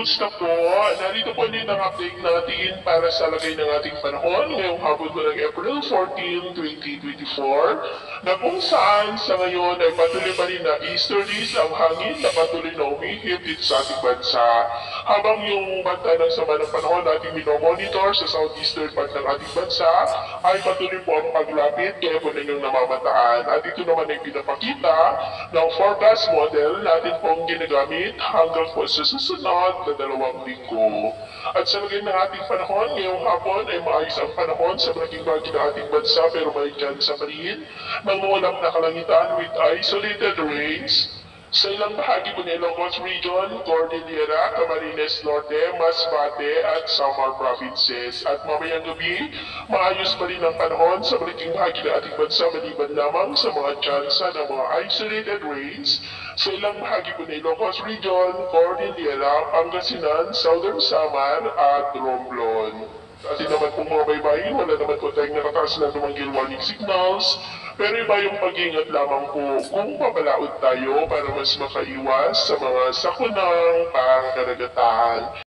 Kumusta po? Narito po ulit ang update natin para sa lagay ng ating panahon ngayong hapon po ng April 14, 2024 na kung saan sa ngayon ay patuloy pa rin na easterlies ang hangin na patuloy na umihip dito sa ating bansa. Habang yung banta ng sama ng panahon na ating minomonitor sa southeastern part ng ating bansa ay patuloy po ang paglapit kaya po ninyong namamataan. At ito naman ay pinapakita ng forecast model natin pong ginagamit hanggang po sa susunod na 2 linggo. At sa lagay ng ating panahon, ngayong hapon ay maayos ang panahon sa malaking bahagi ng ating bansa pero may chance pa rin ng ulap na kalangitan with isolated rains sa ilang bahagi po ng Ilocos Region, Cordillera, Camarines Norte, Masbate at Samar Provinces. At mamayang gabi, maayos pa rin ang panahon sa malaking bahagi ng ating bansa maliban lamang sa mga tsansa ng mga isolated rains sa ilang bahagi po ng Ilocos Region, Cordillera, Pangasinan, Southern Samar at Romblon. Atin naman po mga baybayin, wala naman po tayong nakataas na tumangil warning signals. Pero iba yung pag-ingat lamang po kung papalaot tayo para mas makaiwas sa mga sakunang pangkaragatan.